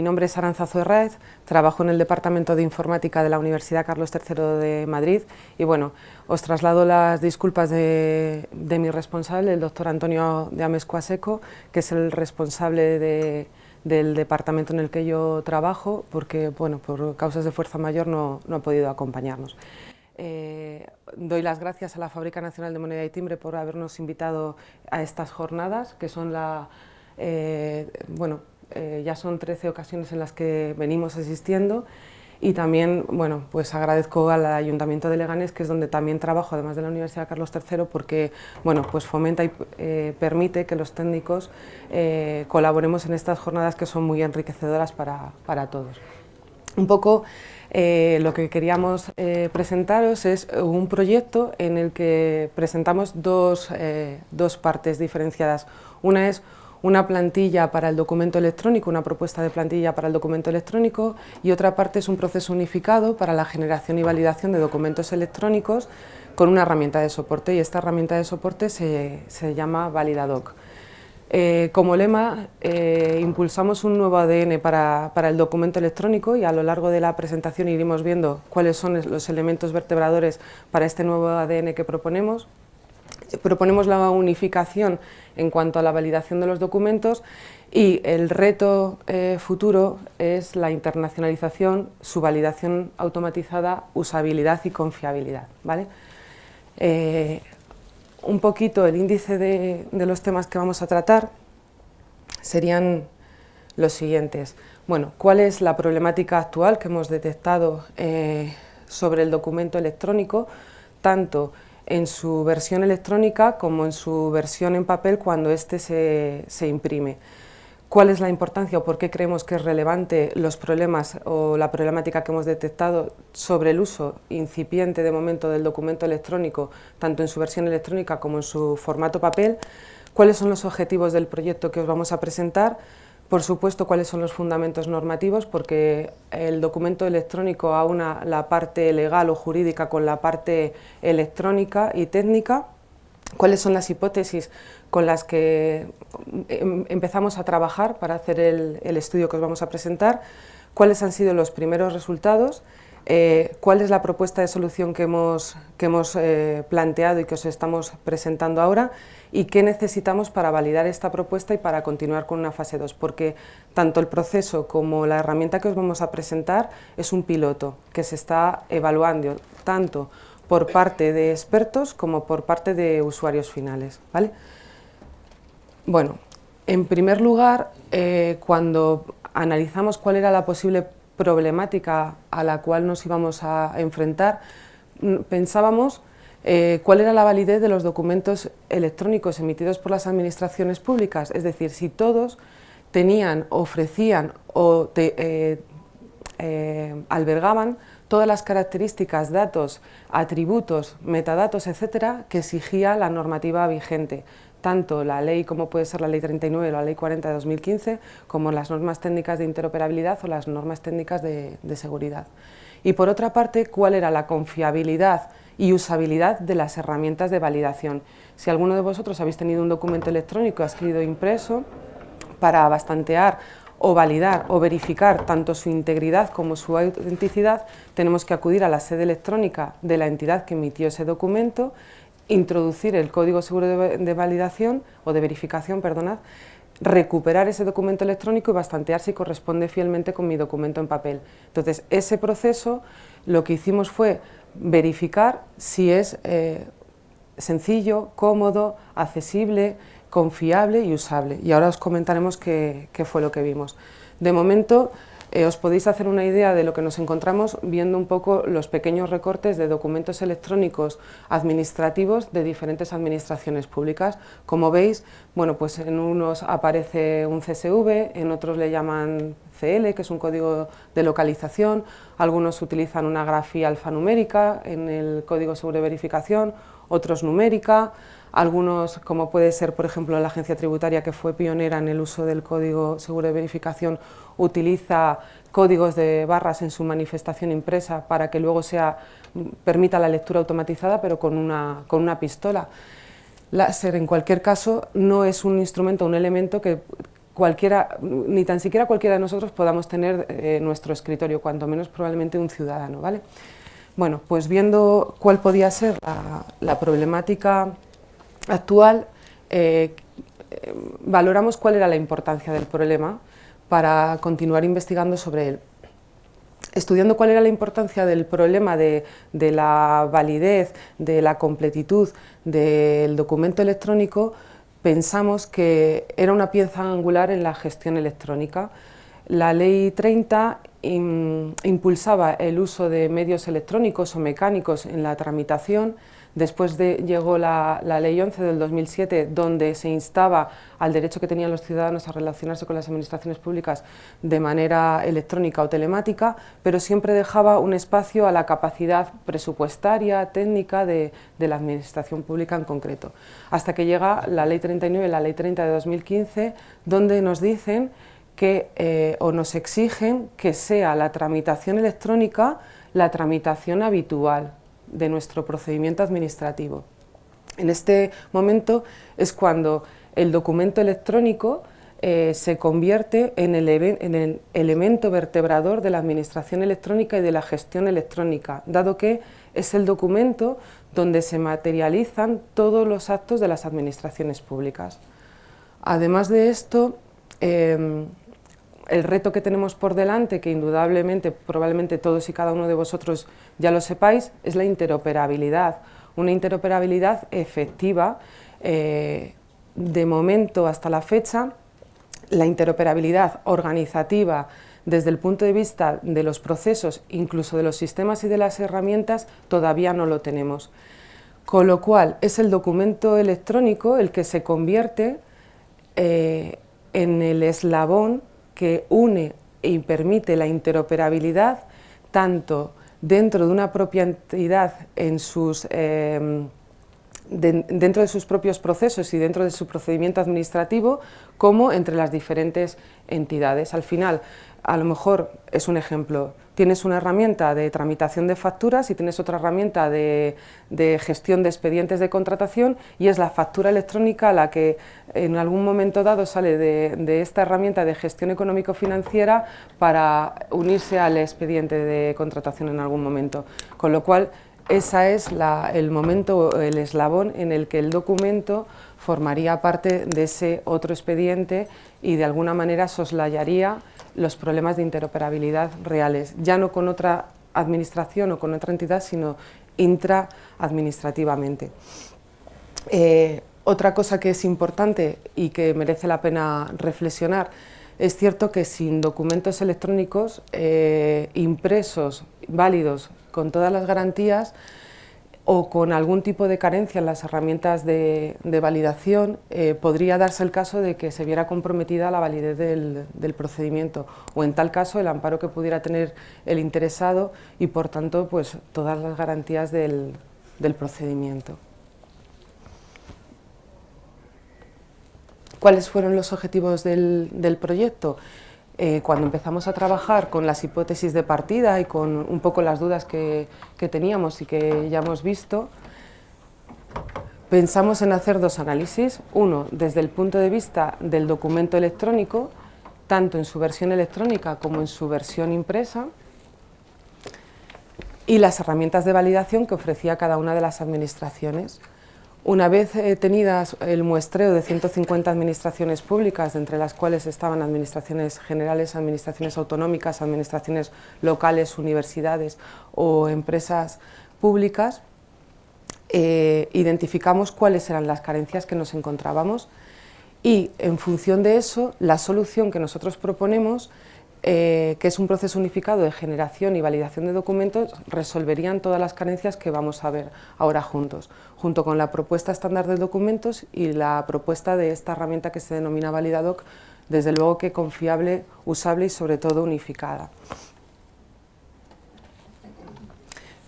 nombre es Arantzazu Herráez, trabajo en el Departamento de Informática de la Universidad Carlos III de Madrid y bueno, os traslado las disculpas de mi responsable, el doctor Antonio de Amezcua-Seco, que es el responsable del departamento en el que yo trabajo, porque bueno, por causas de fuerza mayor no ha podido acompañarnos. Doy las gracias a la Fábrica Nacional de Moneda y Timbre por habernos invitado a estas jornadas, que son ya son 13 ocasiones en las que venimos asistiendo, y también pues agradezco al Ayuntamiento de Leganés, que es donde también trabajo, además de la Universidad Carlos III, porque pues fomenta y permite que los técnicos colaboremos en estas jornadas que son muy enriquecedoras para todos. Un poco lo que queríamos presentaros es un proyecto en el que presentamos dos partes diferenciadas. Una es una plantilla para el documento electrónico, una propuesta de plantilla para el documento electrónico, y otra parte es un proceso unificado para la generación y validación de documentos electrónicos con una herramienta de soporte, y esta herramienta de soporte se llama Validadoc. Como lema, impulsamos un nuevo ADN para el documento electrónico, y a lo largo de la presentación iremos viendo cuáles son los elementos vertebradores para este nuevo ADN que proponemos. Proponemos la unificación en cuanto a la validación de los documentos, y el reto futuro es la internacionalización, su validación automatizada, usabilidad y confiabilidad, ¿vale? Un poquito el índice de los temas que vamos a tratar serían los siguientes. Bueno, ¿cuál es la problemática actual que hemos detectado sobre el documento electrónico, tanto en su versión electrónica como en su versión en papel cuando éste se imprime? ¿Cuál es la importancia o por qué creemos que es relevante los problemas o la problemática que hemos detectado sobre el uso incipiente de momento del documento electrónico, tanto en su versión electrónica como en su formato papel? ¿Cuáles son los objetivos del proyecto que os vamos a presentar? Por supuesto, cuáles son los fundamentos normativos, porque el documento electrónico aúna la parte legal o jurídica con la parte electrónica y técnica. ¿Cuáles son las hipótesis con las que empezamos a trabajar para hacer el estudio que os vamos a presentar? ¿Cuáles han sido los primeros resultados? ¿Cuál es la propuesta de solución que hemos planteado y que os estamos presentando ahora? ¿Y qué necesitamos para validar esta propuesta y para continuar con una fase 2? Porque tanto el proceso como la herramienta que os vamos a presentar es un piloto que se está evaluando tanto por parte de expertos como por parte de usuarios finales, ¿vale? Bueno, en primer lugar, cuando analizamos cuál era la posible problemática a la cual nos íbamos a enfrentar, pensábamos cuál era la validez de los documentos electrónicos emitidos por las administraciones públicas, es decir, si todos tenían, ofrecían o albergaban todas las características, datos, atributos, metadatos, etcétera, que exigía la normativa vigente, tanto la ley como puede ser la ley 39 o la ley 40 de 2015, como las normas técnicas de interoperabilidad o las normas técnicas de seguridad. Y por otra parte, cuál era la confiabilidad y usabilidad de las herramientas de validación. Si alguno de vosotros habéis tenido un documento electrónico que ha sido impreso, para bastantear o validar o verificar tanto su integridad como su autenticidad, tenemos que acudir a la sede electrónica de la entidad que emitió ese documento, introducir el código seguro de validación o de verificación, perdonad, recuperar ese documento electrónico y bastantear si corresponde fielmente con mi documento en papel. Entonces, ese proceso lo que hicimos fue verificar si es sencillo, cómodo, accesible, confiable y usable, y ahora os comentaremos qué fue lo que vimos. De momento, os podéis hacer una idea de lo que nos encontramos viendo un poco los pequeños recortes de documentos electrónicos administrativos de diferentes administraciones públicas. Como veis, pues en unos aparece un CSV, en otros le llaman CL, que es un código de localización, algunos utilizan una grafía alfanumérica en el código seguro de verificación, otros numérica, algunos, como puede ser por ejemplo la Agencia Tributaria, que fue pionera en el uso del código seguro de verificación, utiliza códigos de barras en su manifestación impresa para que luego permita la lectura automatizada, pero con una pistola. Láser, en cualquier caso, no es un instrumento, un elemento que ni tan siquiera cualquiera de nosotros podamos tener nuestro escritorio, cuanto menos probablemente un ciudadano, ¿vale? Bueno, pues viendo cuál podía ser la problemática actual, valoramos cuál era la importancia del problema para continuar investigando sobre él. Estudiando cuál era la importancia del problema de la validez, de la completitud del documento electrónico, pensamos que era una pieza angular en la gestión electrónica. La Ley 30 impulsaba el uso de medios electrónicos o mecánicos en la tramitación. Después llegó la Ley 11 del 2007, donde se instaba al derecho que tenían los ciudadanos a relacionarse con las administraciones públicas de manera electrónica o telemática, pero siempre dejaba un espacio a la capacidad presupuestaria, técnica de la administración pública en concreto. Hasta que llega la Ley 39 y la Ley 30 de 2015, donde nos dicen que, o nos exigen que sea la tramitación electrónica la tramitación habitual de nuestro procedimiento administrativo. En este momento es cuando el documento electrónico se convierte en el elemento vertebrador de la administración electrónica y de la gestión electrónica, dado que es el documento donde se materializan todos los actos de las administraciones públicas. Además de esto, el reto que tenemos por delante, que indudablemente, probablemente todos y cada uno de vosotros ya lo sepáis, es la interoperabilidad. Una interoperabilidad efectiva. De momento hasta la fecha, la interoperabilidad organizativa desde el punto de vista de los procesos, incluso de los sistemas y de las herramientas, todavía no lo tenemos. Con lo cual, es el documento electrónico el que se convierte en el eslabón que une y permite la interoperabilidad tanto dentro de una propia entidad dentro de sus propios procesos y dentro de su procedimiento administrativo, como entre las diferentes entidades. Al final, a lo mejor es un ejemplo, tienes una herramienta de tramitación de facturas y tienes otra herramienta de gestión de expedientes de contratación, y es la factura electrónica la que en algún momento dado sale de esta herramienta de gestión económico-financiera para unirse al expediente de contratación en algún momento. Con lo cual, ese es el momento, el eslabón en el que el documento formaría parte de ese otro expediente y de alguna manera soslayaría los problemas de interoperabilidad reales, ya no con otra administración o con otra entidad, sino intraadministrativamente. Otra cosa que es importante y que merece la pena reflexionar, es cierto que sin documentos electrónicos impresos, válidos, con todas las garantías, o con algún tipo de carencia en las herramientas de validación, podría darse el caso de que se viera comprometida la validez del procedimiento, o en tal caso el amparo que pudiera tener el interesado y por tanto pues todas las garantías del procedimiento. ¿Cuáles fueron los objetivos del proyecto? Cuando empezamos a trabajar con las hipótesis de partida y con un poco las dudas que teníamos y que ya hemos visto, pensamos en hacer dos análisis. Uno, desde el punto de vista del documento electrónico, tanto en su versión electrónica como en su versión impresa, y las herramientas de validación que ofrecía cada una de las administraciones. Una vez tenidas el muestreo de 150 administraciones públicas, entre las cuales estaban administraciones generales, administraciones autonómicas, administraciones locales, universidades o empresas públicas, identificamos cuáles eran las carencias que nos encontrábamos y, en función de eso, la solución que nosotros proponemos, que es un proceso unificado de generación y validación de documentos, resolverían todas las carencias que vamos a ver ahora juntos, junto con la propuesta estándar de documentos y la propuesta de esta herramienta que se denomina Validadoc, desde luego que confiable, usable y sobre todo unificada.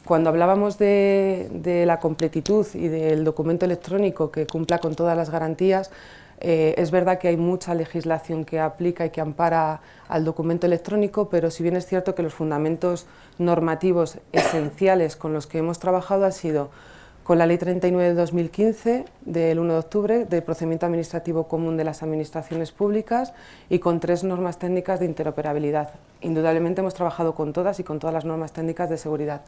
Cuando hablábamos de la completitud y del documento electrónico que cumpla con todas las garantías, es verdad que hay mucha legislación que aplica y que ampara al documento electrónico, pero si bien es cierto que los fundamentos normativos esenciales con los que hemos trabajado han sido con la Ley 39 de 2015, del 1 de octubre, de Procedimiento Administrativo Común de las Administraciones Públicas y con 3 normas técnicas de interoperabilidad. Indudablemente hemos trabajado con todas y con todas las normas técnicas de seguridad,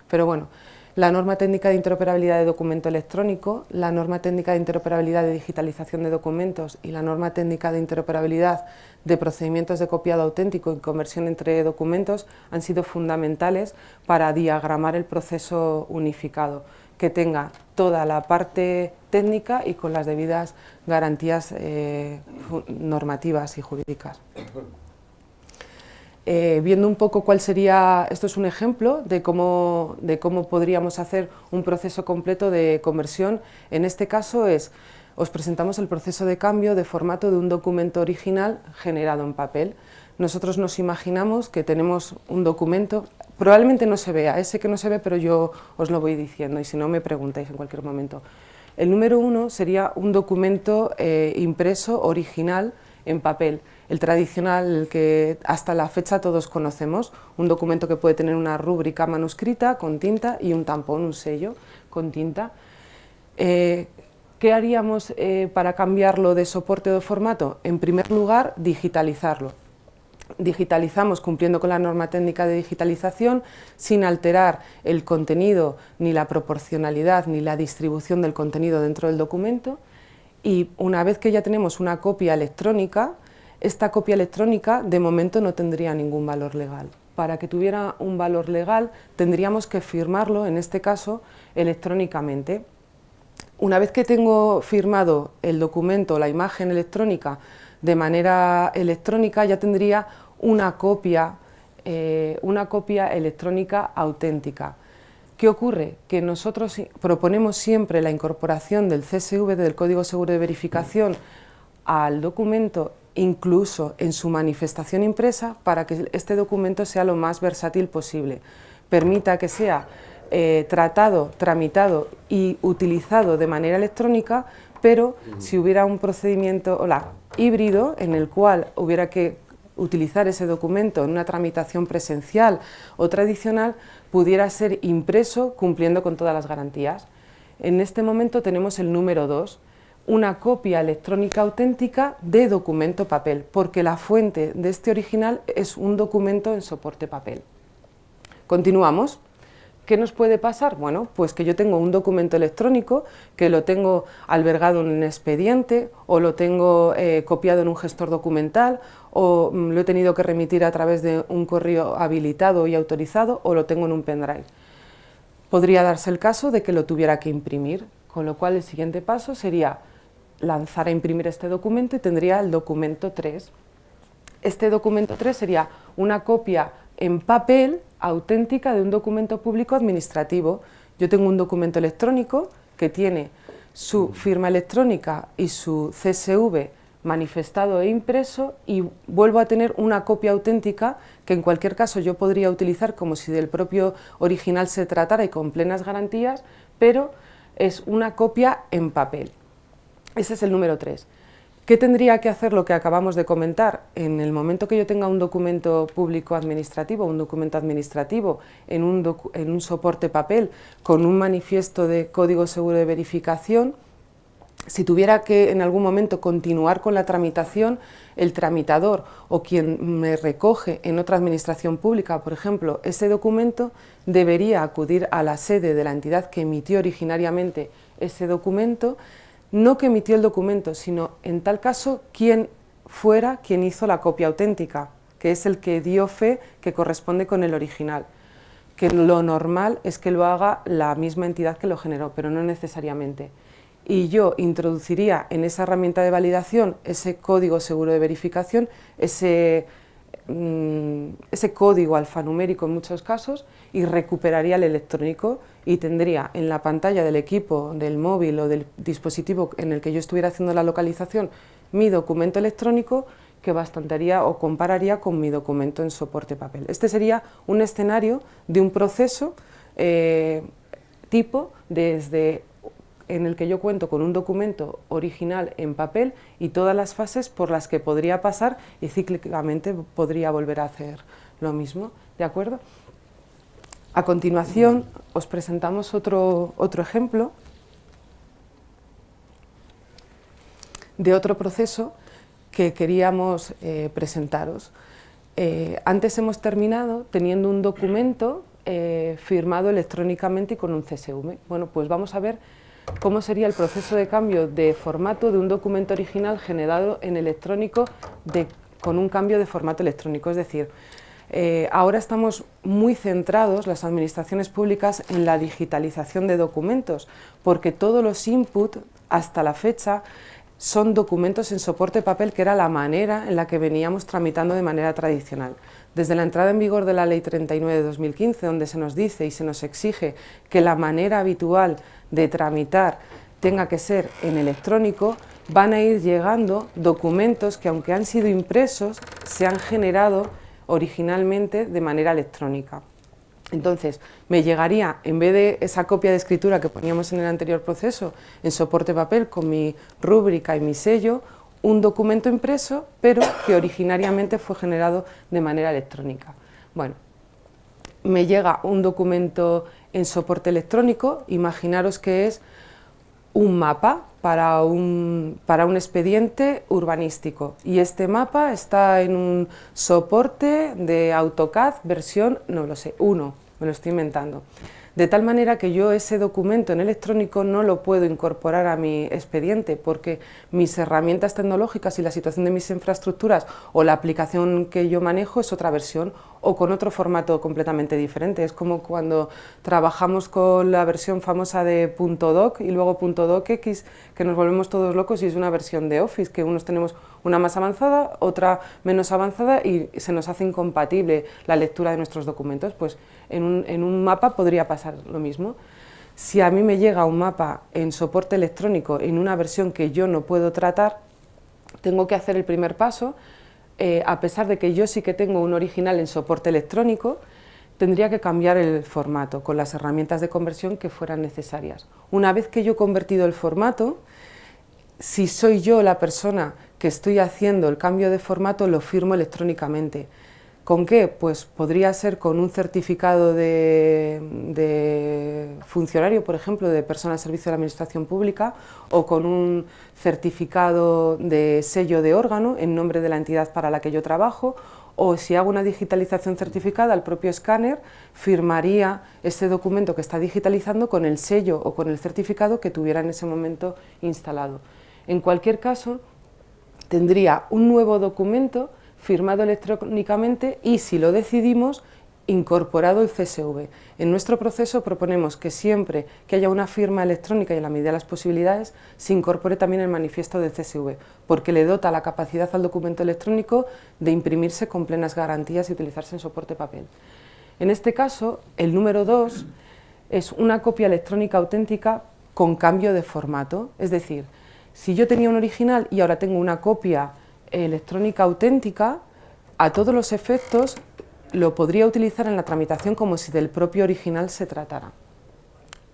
pero bueno, la norma técnica de interoperabilidad de documento electrónico, la norma técnica de interoperabilidad de digitalización de documentos y la norma técnica de interoperabilidad de procedimientos de copiado auténtico y conversión entre documentos han sido fundamentales para diagramar el proceso unificado, que tenga toda la parte técnica y con las debidas garantías normativas y jurídicas. Viendo un poco cuál sería, esto es un ejemplo de cómo podríamos hacer un proceso completo de conversión. En este caso os presentamos el proceso de cambio de formato de un documento original generado en papel. Nosotros nos imaginamos que tenemos un documento, probablemente no se vea, sé que no se ve, pero yo os lo voy diciendo y si no me preguntáis en cualquier momento. El número 1 sería un documento impreso original en papel, el tradicional, el que hasta la fecha todos conocemos, un documento que puede tener una rúbrica manuscrita con tinta y un tampón, un sello con tinta. ¿Qué haríamos para cambiarlo de soporte o de formato? En primer lugar, digitalizarlo. Digitalizamos cumpliendo con la norma técnica de digitalización sin alterar el contenido, ni la proporcionalidad, ni la distribución del contenido dentro del documento. Y una vez que ya tenemos una copia electrónica, esta copia electrónica de momento no tendría ningún valor legal. Para que tuviera un valor legal tendríamos que firmarlo, en este caso, electrónicamente. Una vez que tengo firmado el documento, la imagen electrónica, de manera electrónica, ya tendría una copia electrónica auténtica. ¿Qué ocurre? Que nosotros proponemos siempre la incorporación del CSV, del Código Seguro de Verificación, al documento, incluso en su manifestación impresa, para que este documento sea lo más versátil posible, permita que sea tratado, tramitado y utilizado de manera electrónica, pero si hubiera un procedimiento híbrido en el cual hubiera que utilizar ese documento en una tramitación presencial o tradicional, pudiera ser impreso cumpliendo con todas las garantías. En este momento tenemos el número 2, una copia electrónica auténtica de documento papel, porque la fuente de este original es un documento en soporte papel. Continuamos. ¿Qué nos puede pasar? Bueno, pues que yo tengo un documento electrónico, que lo tengo albergado en un expediente, o lo tengo copiado en un gestor documental, o lo he tenido que remitir a través de un correo habilitado y autorizado, o lo tengo en un pendrive. Podría darse el caso de que lo tuviera que imprimir, con lo cual el siguiente paso sería lanzar a imprimir este documento y tendría el documento 3. Este documento 3 sería una copia en papel auténtica de un documento público administrativo. Yo tengo un documento electrónico que tiene su firma electrónica y su CSV manifestado e impreso, y vuelvo a tener una copia auténtica que en cualquier caso yo podría utilizar como si del propio original se tratara y con plenas garantías, pero es una copia en papel. Ese es el número 3. ¿Qué tendría que hacer lo que acabamos de comentar? En el momento que yo tenga un documento público administrativo, un documento administrativo en un soporte papel con un manifiesto de código seguro de verificación, si tuviera que en algún momento continuar con la tramitación, el tramitador o quien me recoge en otra administración pública, por ejemplo, ese documento, debería acudir a la sede de la entidad que emitió originariamente ese documento. No que emitió el documento, sino en tal caso quien fuera quien hizo la copia auténtica, que es el que dio fe que corresponde con el original. Que lo normal es que lo haga la misma entidad que lo generó, pero no necesariamente. Y yo introduciría en esa herramienta de validación ese código seguro de verificación, ese código alfanumérico en muchos casos, y recuperaría el electrónico y tendría en la pantalla del equipo, del móvil o del dispositivo en el que yo estuviera haciendo la localización mi documento electrónico, que bastantaría o compararía con mi documento en soporte papel. Este sería un escenario de un proceso tipo en el que yo cuento con un documento original en papel y todas las fases por las que podría pasar, y cíclicamente podría volver a hacer lo mismo, ¿de acuerdo? A continuación os presentamos otro ejemplo de otro proceso que queríamos presentaros. Antes hemos terminado teniendo un documento firmado electrónicamente y con un CSV. Bueno, pues vamos a ver cómo sería el proceso de cambio de formato de un documento original generado en electrónico con un cambio de formato electrónico. Es decir, ahora estamos muy centrados, las administraciones públicas, en la digitalización de documentos, porque todos los inputs hasta la fecha son documentos en soporte papel, que era la manera en la que veníamos tramitando de manera tradicional. Desde la entrada en vigor de la Ley 39 de 2015, donde se nos dice y se nos exige que la manera habitual de tramitar tenga que ser en electrónico, van a ir llegando documentos que, aunque han sido impresos, se han generado originalmente de manera electrónica. Entonces, me llegaría, en vez de esa copia de escritura que poníamos en el anterior proceso, en soporte papel con mi rúbrica y mi sello, un documento impreso, pero que originariamente fue generado de manera electrónica. Bueno, me llega un documento en soporte electrónico, imaginaros que es un mapa para un expediente urbanístico, y este mapa está en un soporte de AutoCAD versión, no lo sé, 1, me lo estoy inventando, de tal manera que yo ese documento en electrónico no lo puedo incorporar a mi expediente, porque mis herramientas tecnológicas y la situación de mis infraestructuras o la aplicación que yo manejo es otra versión o con otro formato completamente diferente. Es como cuando trabajamos con la versión famosa de .doc y luego .docx, que nos volvemos todos locos y es una versión de Office, que unos tenemos una más avanzada, otra menos avanzada y se nos hace incompatible la lectura de nuestros documentos. Pues en un mapa podría pasar lo mismo. Si a mí me llega un mapa en soporte electrónico en una versión que yo no puedo tratar, tengo que hacer el primer paso. A pesar de que yo sí que tengo un original en soporte electrónico, tendría que cambiar el formato con las herramientas de conversión que fueran necesarias. Una vez que yo he convertido el formato, si soy yo la persona que estoy haciendo el cambio de formato, lo firmo electrónicamente. ¿Con qué? Pues podría ser con un certificado de funcionario, por ejemplo, de persona al servicio de la administración pública, o con un certificado de sello de órgano en nombre de la entidad para la que yo trabajo, o si hago una digitalización certificada, el propio escáner firmaría ese documento que está digitalizando con el sello o con el certificado que tuviera en ese momento instalado. En cualquier caso, tendría un nuevo documento firmado electrónicamente y, si lo decidimos, incorporado el CSV. En nuestro proceso proponemos que siempre que haya una firma electrónica y en la medida de las posibilidades, se incorpore también el manifiesto del CSV, porque le dota la capacidad al documento electrónico de imprimirse con plenas garantías y utilizarse en soporte papel. En este caso, el número 2 es una copia electrónica auténtica con cambio de formato, es decir, si yo tenía un original y ahora tengo una copia electrónica auténtica, a todos los efectos lo podría utilizar en la tramitación como si del propio original se tratara.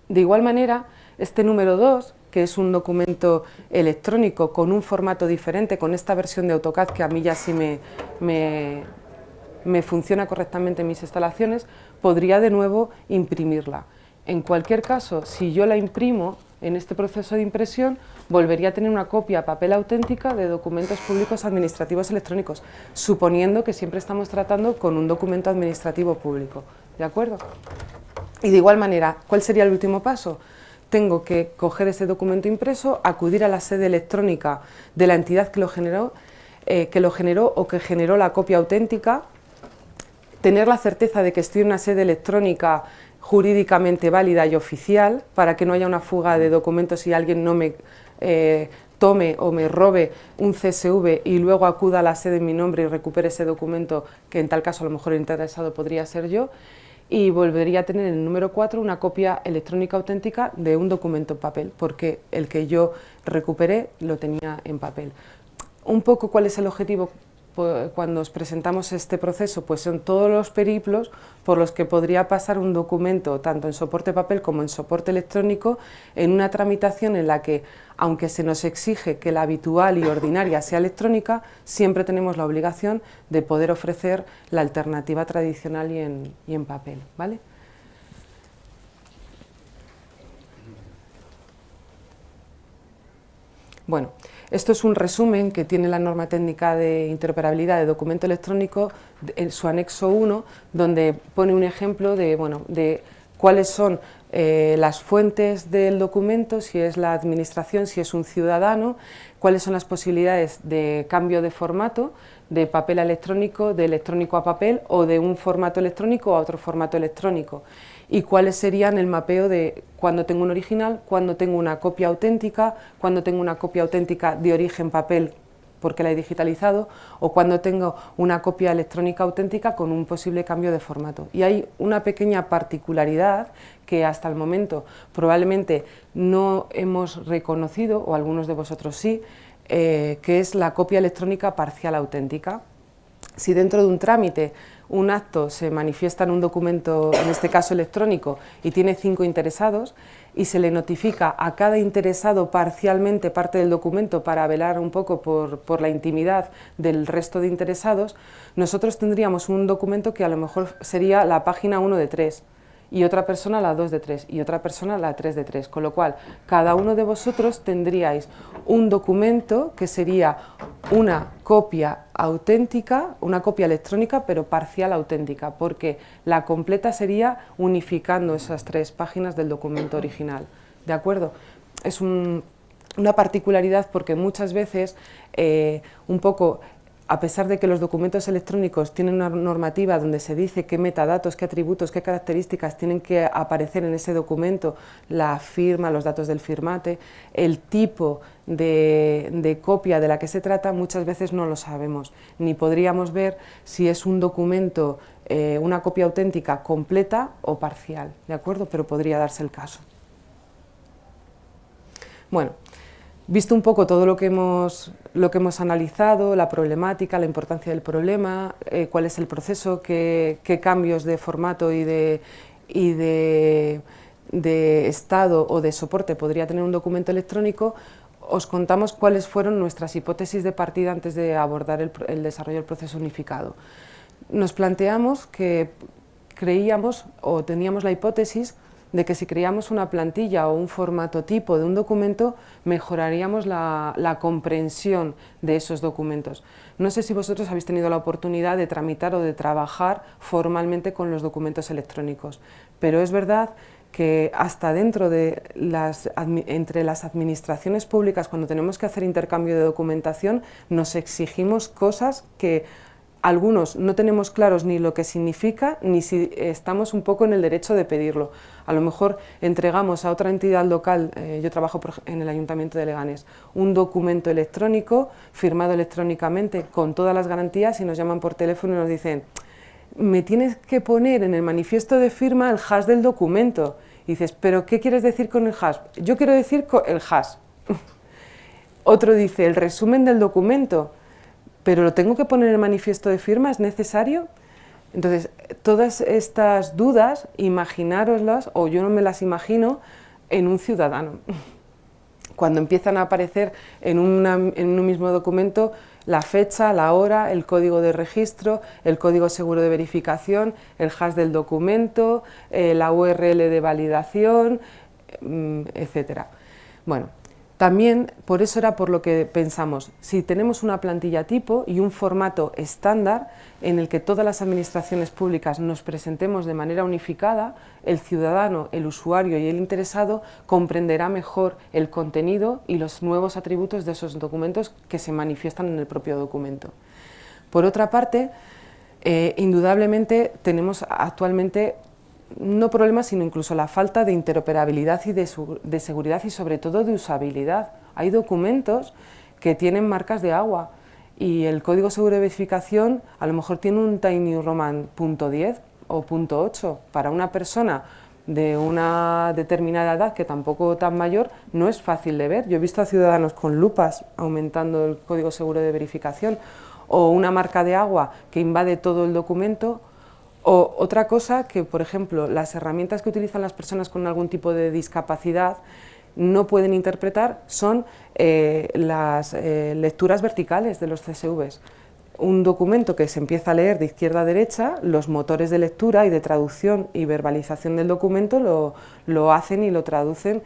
De igual manera, este número 2, que es un documento electrónico con un formato diferente, con esta versión de AutoCAD que a mí ya sí me funciona correctamente en mis instalaciones, podría de nuevo imprimirla. En cualquier caso, si yo la imprimo en este proceso de impresión, volvería a tener una copia a papel auténtica de documentos públicos administrativos electrónicos, suponiendo que siempre estamos tratando con un documento administrativo público, ¿de acuerdo? Y de igual manera, ¿cuál sería el último paso? Tengo que coger ese documento impreso, acudir a la sede electrónica de la entidad que lo generó o que generó la copia auténtica, tener la certeza de que estoy en una sede electrónica jurídicamente válida y oficial, para que no haya una fuga de documentos y alguien no me tome o me robe un CSV y luego acuda a la sede en mi nombre y recupere ese documento, que en tal caso a lo mejor el interesado podría ser yo, y volvería a tener en el número 4 una copia electrónica auténtica de un documento en papel, porque el que yo recuperé lo tenía en papel. Un poco cuál es el objetivo cuando os presentamos este proceso, pues son todos los periplos por los que podría pasar un documento, tanto en soporte papel como en soporte electrónico, en una tramitación en la que, aunque se nos exige que la habitual y ordinaria sea electrónica, siempre tenemos la obligación de poder ofrecer la alternativa tradicional y en papel, ¿vale? Bueno, esto es un resumen que tiene la norma técnica de interoperabilidad de documento electrónico en su anexo 1, donde pone un ejemplo de cuáles son las fuentes del documento, si es la administración, si es un ciudadano, cuáles son las posibilidades de cambio de formato, de papel a electrónico, de electrónico a papel o de un formato electrónico a otro formato electrónico, y cuáles serían el mapeo de cuando tengo un original, cuando tengo una copia auténtica, cuando tengo una copia auténtica de origen papel porque la he digitalizado, o cuando tengo una copia electrónica auténtica con un posible cambio de formato. Y hay una pequeña particularidad que hasta el momento probablemente no hemos reconocido, o algunos de vosotros sí, que es la copia electrónica parcial auténtica. Si dentro de un trámite un acto se manifiesta en un documento, en este caso electrónico, y tiene 5 interesados, y se le notifica a cada interesado parcialmente parte del documento para velar un poco por la intimidad del resto de interesados, nosotros tendríamos un documento que a lo mejor sería la página 1 de 3, y otra persona la 2 de 3, y otra persona la 3 de 3, con lo cual cada uno de vosotros tendríais un documento que sería una copia auténtica, una copia electrónica, pero parcial auténtica, porque la completa sería unificando esas 3 páginas del documento original, ¿de acuerdo? Es una particularidad porque muchas veces, un poco, a pesar de que los documentos electrónicos tienen una normativa donde se dice qué metadatos, qué atributos, qué características tienen que aparecer en ese documento, la firma, los datos del firmante, el tipo de copia de la que se trata, muchas veces no lo sabemos, ni podríamos ver si es un documento, una copia auténtica completa o parcial, ¿de acuerdo? Pero podría darse el caso. Bueno, visto un poco todo lo que hemos analizado, la problemática, la importancia del problema, cuál es el proceso, qué cambios de formato y de estado o de soporte podría tener un documento electrónico, os contamos cuáles fueron nuestras hipótesis de partida antes de abordar el desarrollo del proceso unificado. Nos planteamos que creíamos o teníamos la hipótesis de que si creamos una plantilla o un formato tipo de un documento, mejoraríamos la comprensión de esos documentos. No sé si vosotros habéis tenido la oportunidad de tramitar o de trabajar formalmente con los documentos electrónicos, pero es verdad que hasta dentro de entre las administraciones públicas, cuando tenemos que hacer intercambio de documentación, nos exigimos cosas que algunos no tenemos claros ni lo que significa, ni si estamos un poco en el derecho de pedirlo. A lo mejor entregamos a otra entidad local, yo trabajo en el Ayuntamiento de Leganés, un documento electrónico, firmado electrónicamente, con todas las garantías, y nos llaman por teléfono y nos dicen: me tienes que poner en el manifiesto de firma el hash del documento. Y dices: ¿pero qué quieres decir con el hash? Yo quiero decir el hash. Otro dice: el resumen del documento. ¿Pero lo tengo que poner en el manifiesto de firma? ¿Es necesario? Entonces, todas estas dudas, imaginároslas, o yo no me las imagino, en un ciudadano. Cuando empiezan a aparecer en un mismo documento la fecha, la hora, el código de registro, el código seguro de verificación, el hash del documento, la URL de validación, etc. Bueno, también por eso era por lo que pensamos, si tenemos una plantilla tipo y un formato estándar en el que todas las administraciones públicas nos presentemos de manera unificada, el ciudadano, el usuario y el interesado comprenderá mejor el contenido y los nuevos atributos de esos documentos que se manifiestan en el propio documento. Por otra parte, indudablemente tenemos actualmente no problemas, sino incluso la falta de interoperabilidad y de seguridad y sobre todo de usabilidad. Hay documentos que tienen marcas de agua y el código seguro de verificación a lo mejor tiene un Tiny Roman .10 o .8. Para una persona de una determinada edad, que tampoco tan mayor, no es fácil de ver. Yo he visto a ciudadanos con lupas aumentando el código seguro de verificación, o una marca de agua que invade todo el documento. O otra cosa que, por ejemplo, las herramientas que utilizan las personas con algún tipo de discapacidad no pueden interpretar son las lecturas verticales de los CSVs. Un documento que se empieza a leer de izquierda a derecha, los motores de lectura y de traducción y verbalización del documento lo hacen y lo traducen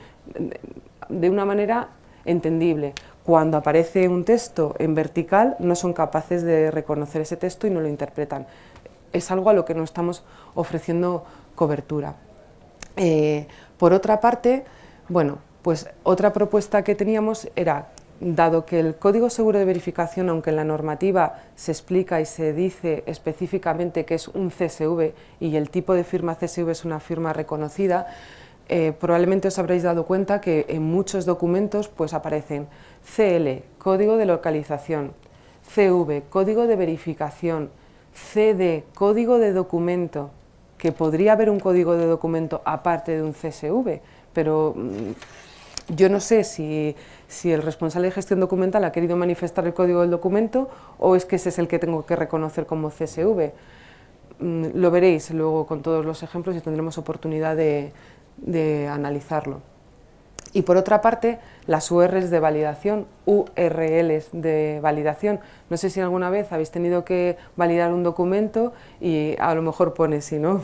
de una manera entendible. Cuando aparece un texto en vertical no son capaces de reconocer ese texto y no lo interpretan. Es algo a lo que no estamos ofreciendo cobertura. Por otra parte, bueno, pues otra propuesta que teníamos era, dado que el código seguro de verificación, aunque en la normativa se explica y se dice específicamente que es un CSV y el tipo de firma CSV es una firma reconocida, probablemente os habréis dado cuenta que en muchos documentos pues aparecen CL, código de localización, CV, código de verificación, CD, código de documento, que podría haber un código de documento aparte de un CSV, pero yo no sé si el responsable de gestión documental ha querido manifestar el código del documento o es que ese es el que tengo que reconocer como CSV. Lo veréis luego con todos los ejemplos y tendremos oportunidad de analizarlo. Y por otra parte, las URLs de validación, URLs de validación. No sé si alguna vez habéis tenido que validar un documento y a lo mejor pone, si no,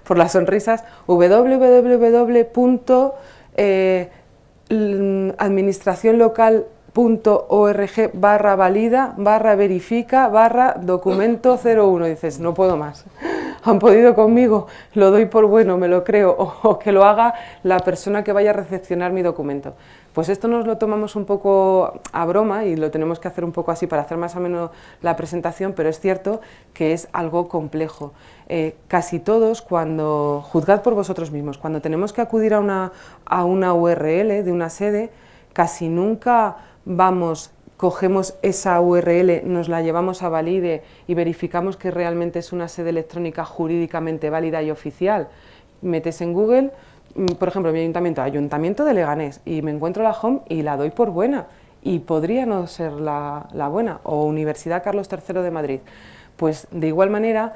por las sonrisas, www.administracionlocal.org/valida/verifica/documento 01. Dices, no puedo más. Han podido conmigo, lo doy por bueno, me lo creo, o que lo haga la persona que vaya a recepcionar mi documento. Pues esto nos lo tomamos un poco a broma y lo tenemos que hacer un poco así para hacer más o menos la presentación, pero es cierto que es algo complejo. Casi todos, cuando, juzgad por vosotros mismos, cuando tenemos que acudir a una URL de una sede, casi nunca cogemos esa URL, nos la llevamos a Valide y verificamos que realmente es una sede electrónica jurídicamente válida y oficial. Metes en Google, por ejemplo, mi Ayuntamiento de Leganés, y me encuentro la home y la doy por buena, y podría no ser la buena, o Universidad Carlos III de Madrid. Pues de igual manera,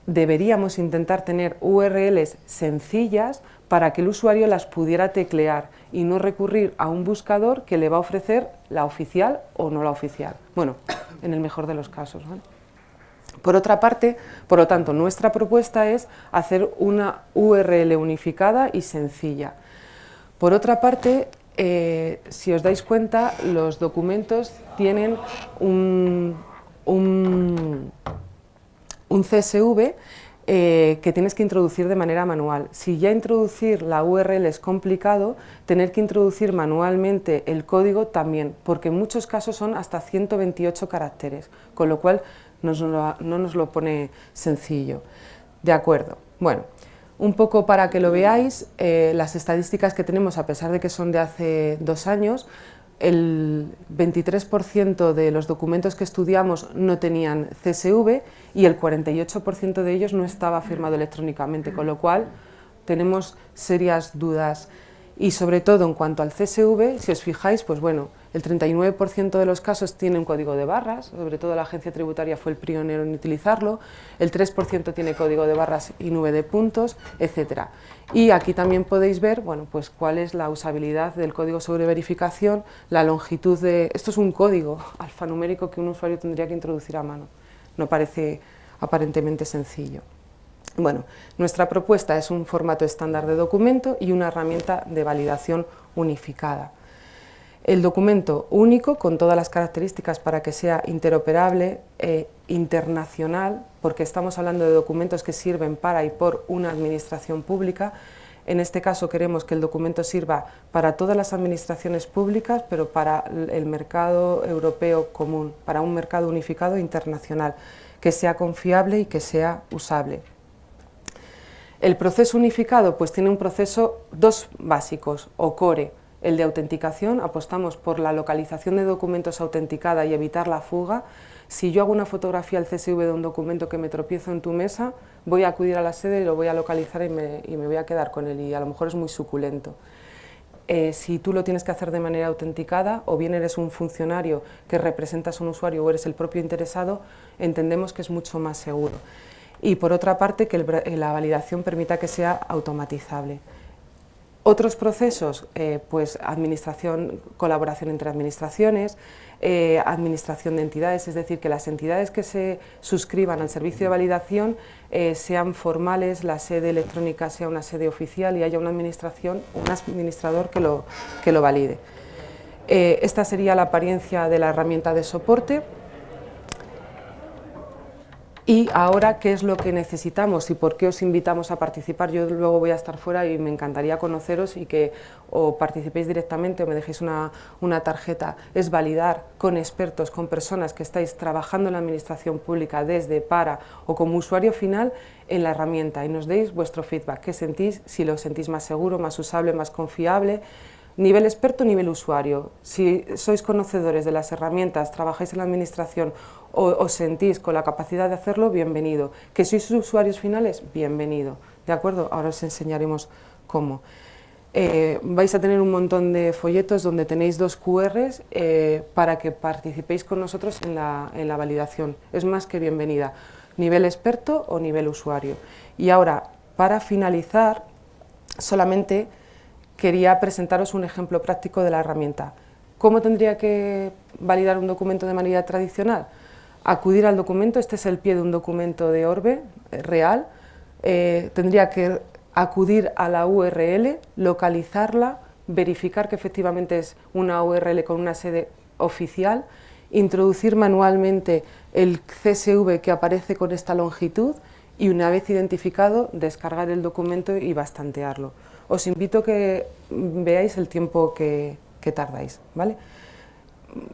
deberíamos intentar tener URLs sencillas para que el usuario las pudiera teclear y no recurrir a un buscador que le va a ofrecer la oficial o no la oficial. Bueno, en el mejor de los casos, ¿vale? Por otra parte, por lo tanto, nuestra propuesta es hacer una URL unificada y sencilla. Por otra parte, si os dais cuenta, los documentos tienen un CSV que tienes que introducir de manera manual. Si ya introducir la URL es complicado, tener que introducir manualmente el código también, porque en muchos casos son hasta 128 caracteres, con lo cual no nos lo pone sencillo. De acuerdo. Bueno, un poco para que lo veáis, las estadísticas que tenemos, a pesar de que son de hace 2 años, el 23% de los documentos que estudiamos no tenían CSV y el 48% de ellos no estaba firmado electrónicamente, con lo cual tenemos serias dudas. Y sobre todo en cuanto al CSV, si os fijáis, pues bueno, el 39% de los casos tiene un código de barras, sobre todo la agencia tributaria fue el pionero en utilizarlo, el 3% tiene código de barras y nube de puntos, etc. Y aquí también podéis ver, bueno, pues cuál es la usabilidad del código sobre verificación, la longitud de... Esto es un código alfanumérico que un usuario tendría que introducir a mano, no parece aparentemente sencillo. Bueno, nuestra propuesta es un formato estándar de documento y una herramienta de validación unificada. El documento único, con todas las características para que sea interoperable e internacional, porque estamos hablando de documentos que sirven para y por una administración pública. En este caso queremos que el documento sirva para todas las administraciones públicas, pero para el mercado europeo común, para un mercado unificado e internacional, que sea confiable y que sea usable. El proceso unificado pues tiene un proceso, dos básicos, o core, el de autenticación, apostamos por la localización de documentos autenticada y evitar la fuga. Si yo hago una fotografía al CSV de un documento que me tropiezo en tu mesa, voy a acudir a la sede y lo voy a localizar y me voy a quedar con él, y a lo mejor es muy suculento. Si tú lo tienes que hacer de manera autenticada, o bien eres un funcionario que representas a un usuario o eres el propio interesado, entendemos que es mucho más seguro. Y por otra parte, que la validación permita que sea automatizable. Otros procesos, pues colaboración entre administraciones, administración de entidades, es decir, que las entidades que se suscriban al servicio de validación sean formales, la sede electrónica sea una sede oficial y haya una administración, un administrador que lo valide. Esta sería la apariencia de la herramienta de soporte. Y ahora, ¿qué es lo que necesitamos y por qué os invitamos a participar? Yo luego voy a estar fuera y me encantaría conoceros y que o participéis directamente o me dejéis una tarjeta. Es validar con expertos, con personas que estáis trabajando en la administración pública desde, para o como usuario final en la herramienta y nos deis vuestro feedback. ¿Qué sentís? Si lo sentís más seguro, más usable, más confiable. Nivel experto, nivel usuario. Si sois conocedores de las herramientas, trabajáis en la administración o os sentís con la capacidad de hacerlo, bienvenido. Que sois usuarios finales, bienvenido. ¿De acuerdo? Ahora os enseñaremos cómo. Vais a tener un montón de folletos donde tenéis 2 QRs para que participéis con nosotros en la validación. Es más que bienvenida. Nivel experto o nivel usuario. Y ahora, para finalizar, solamente quería presentaros un ejemplo práctico de la herramienta. ¿Cómo tendría que validar un documento de manera tradicional? Acudir al documento, este es el pie de un documento de Orbe real, tendría que acudir a la URL, localizarla, verificar que efectivamente es una URL con una sede oficial, introducir manualmente el CSV que aparece con esta longitud y una vez identificado, descargar el documento y bastantearlo. Os invito a que veáis el tiempo que tardáis, ¿vale?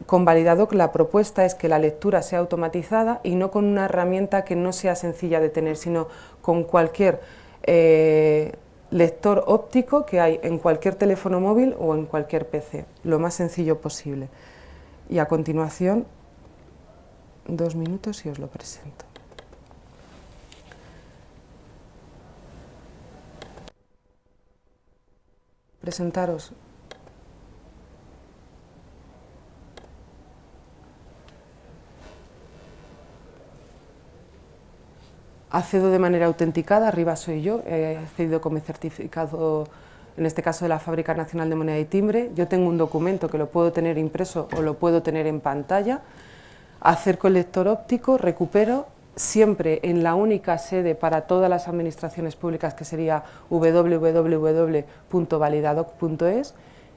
Con Validadoc la propuesta es que la lectura sea automatizada y no con una herramienta que no sea sencilla de tener, sino con cualquier lector óptico que hay en cualquier teléfono móvil o en cualquier PC, lo más sencillo posible. Y a continuación, 2 minutos y os lo presento. Presentaros. Accedo de manera autenticada, arriba soy yo, he accedido con mi certificado, en este caso de la Fábrica Nacional de Moneda y Timbre. Yo tengo un documento que lo puedo tener impreso o lo puedo tener en pantalla. Acerco el lector óptico, recupero, siempre en la única sede para todas las administraciones públicas, que sería www.validadoc.es,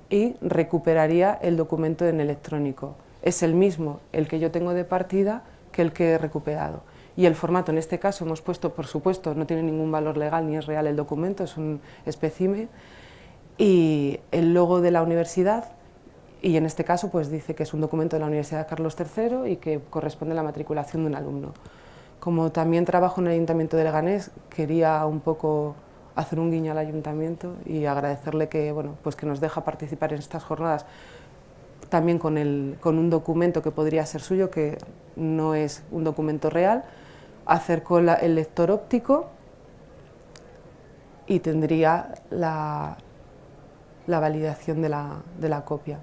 y recuperaría el documento en electrónico. Es el mismo el que yo tengo de partida que el que he recuperado. Y el formato, en este caso hemos puesto, por supuesto, no tiene ningún valor legal ni es real el documento, es un espécimen, y el logo de la universidad, y en este caso pues dice que es un documento de la Universidad Carlos III y que corresponde a la matriculación de un alumno. Como también trabajo en el Ayuntamiento de Leganés, quería un poco hacer un guiño al Ayuntamiento y agradecerle que, bueno, pues que nos deja participar en estas jornadas también con un documento que podría ser suyo, que no es un documento real. Acerco el lector óptico y tendría la validación de la copia.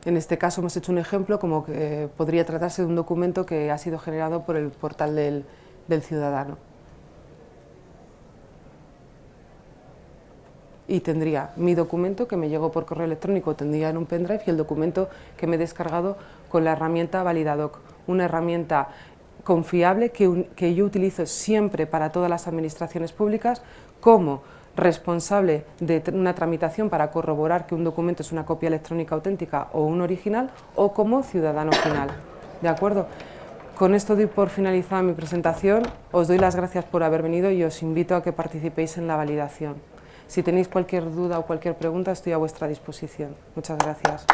En este caso hemos hecho un ejemplo como que podría tratarse de un documento que ha sido generado por el portal del ciudadano. Y tendría mi documento que me llegó por correo electrónico, tendría en un pendrive, y el documento que me he descargado con la herramienta Validadoc, una herramienta confiable que yo utilizo siempre para todas las administraciones públicas como responsable de una tramitación para corroborar que un documento es una copia electrónica auténtica o un original, o como ciudadano final. ¿De acuerdo? Con esto doy por finalizada mi presentación, os doy las gracias por haber venido y os invito a que participéis en la validación. Si tenéis cualquier duda o cualquier pregunta, estoy a vuestra disposición. Muchas gracias.